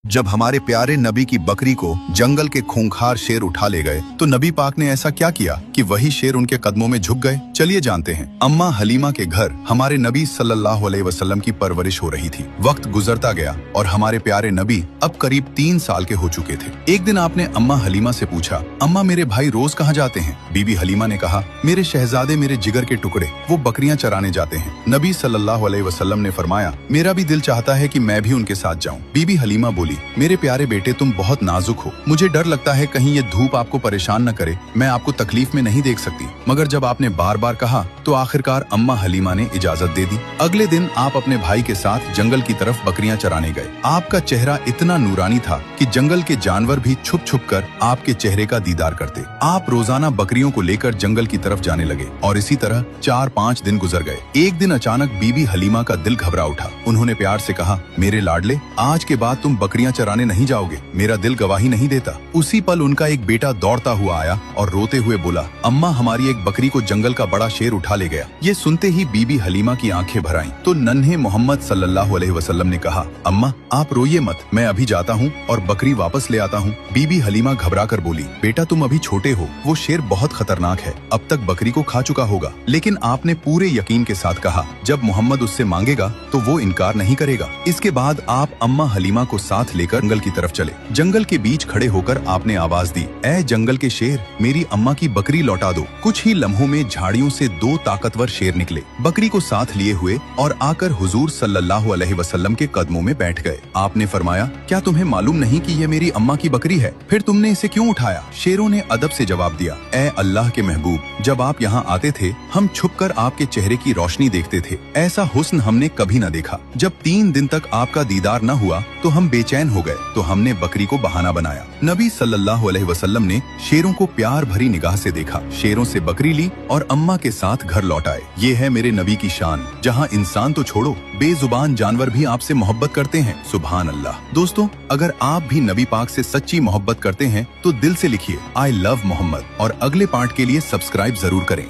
जब हमारे प्यारे नबी की बकरी को जंगल के खूंखार शेर उठा ले गए तो नबी पाक ने ऐसा क्या किया कि वही शेर उनके कदमों में झुक गए। चलिए जानते हैं। अम्मा हलीमा के घर हमारे नबी सल्लल्लाहु अलैहि वसल्लम की परवरिश हो रही थी। वक्त गुजरता गया और हमारे प्यारे नबी अब करीब 3 साल के हो चुके थे। एक दिन आपने अम्मा हलीमा से पूछा, अम्मा मेरे भाई रोज कहाँ जाते हैं? बीबी हलीमा ने कहा, मेरे शहजादे मेरे जिगर के टुकड़े, वो बकरियां चराने जाते हैं। नबी सल्लल्लाहु अलैहि वसल्लम ने फरमाया, मेरा भी दिल चाहता है कि मैं भी उनके साथ जाऊं। बीबी हलीमा बोली, मेरे प्यारे बेटे तुम बहुत नाजुक हो, मुझे डर लगता है कहीं ये धूप आपको परेशान न करे, मैं आपको तकलीफ में नहीं देख सकती। मगर जब आपने बार बार कहा तो आखिरकार अम्मा हलीमा ने इजाजत दे दी। अगले दिन आप अपने भाई के साथ जंगल की तरफ बकरियां चराने गए। आपका चेहरा इतना नूरानी था कि जंगल के जानवर भी छुप छुप कर आपके चेहरे का दीदार करते। आप रोजाना बकरियों को लेकर जंगल की तरफ जाने लगे और इसी तरह 4-5 दिन गुजर गए। एक दिन अचानक बीबी हलीमा का दिल घबरा उठा। उन्होंने प्यार से कहा, मेरे लाडले, आज के बाद तुम बकरियां चराने नहीं जाओगे, मेरा दिल गवाही नहीं देता। उसी पल उनका एक बेटा दौड़ता हुआ आया और रोते हुए बोला, अम्मा हमारी एक बकरी को जंगल का बड़ा शेर उठा ले गया। ये सुनते ही बीबी हलीमा की आंखें भर आईं। तो नन्हे मोहम्मद सल्लल्लाहु अलैहि वसल्लम ने कहा, अम्मा आप रोइए मत, मैं अभी जाता हूँ और बकरी वापस ले आता हूँ। बीबी हलीमा घबरा कर बोली, बेटा तुम अभी छोटे हो, वो शेर बहुत खतरनाक है, अब तक बकरी को खा चुका होगा। लेकिन आपने पूरे यकीन के साथ कहा, जब मोहम्मद उससे मांगेगा तो वो इनकार नहीं करेगा। इसके बाद आप अम्मा हलीमा को साथ लेकर जंगल की तरफ चले। जंगल के बीच खड़े होकर आपने आवाज दी, ऐ जंगल के शेर, मेरी अम्मा की बकरी लौटा दो। कुछ ही लम्हों में झाड़ियों से 2 ताकतवर शेर निकले, बकरी को साथ लिए हुए और आकर हुजूर सल्लल्लाहु अलैहि वसल्लम के कदमों में बैठ गए। आपने फरमाया, क्या तुम्हें मालूम नहीं कि ये मेरी अम्मा की बकरी है? फिर तुमने इसे क्यों उठाया? शेरों ने अदब से जवाब दिया, ऐ अल्लाह के महबूब, जब आप यहाँ आते थे हम छुपकर आपके चेहरे की रोशनी देखते थे, ऐसा हुस्न हमने कभी न देखा। जब 3 दिन तक आपका दीदार न हुआ तो हम बेचैन हो गए, तो हमने बकरी को बहाना बनाया। नबी सल्लल्लाहु अलैहि वसल्लम ने शेरों को प्यार भरी निगाह से देखा, शेरों से बकरी ली और अम्मा के साथ घर लौट आए। ये है मेरे नबी की शान, जहाँ इंसान तो छोड़ो, बेजुबान जानवर भी आपसे मोहब्बत करते हैं। सुभान अल्लाह। दोस्तों, अगर आप भी नबी पाक से सच्ची मोहब्बत करते हैं तो दिल से लिखिए, आई लव मोहम्मद, और अगले पार्ट के लिए सब्सक्राइब जरूर करें।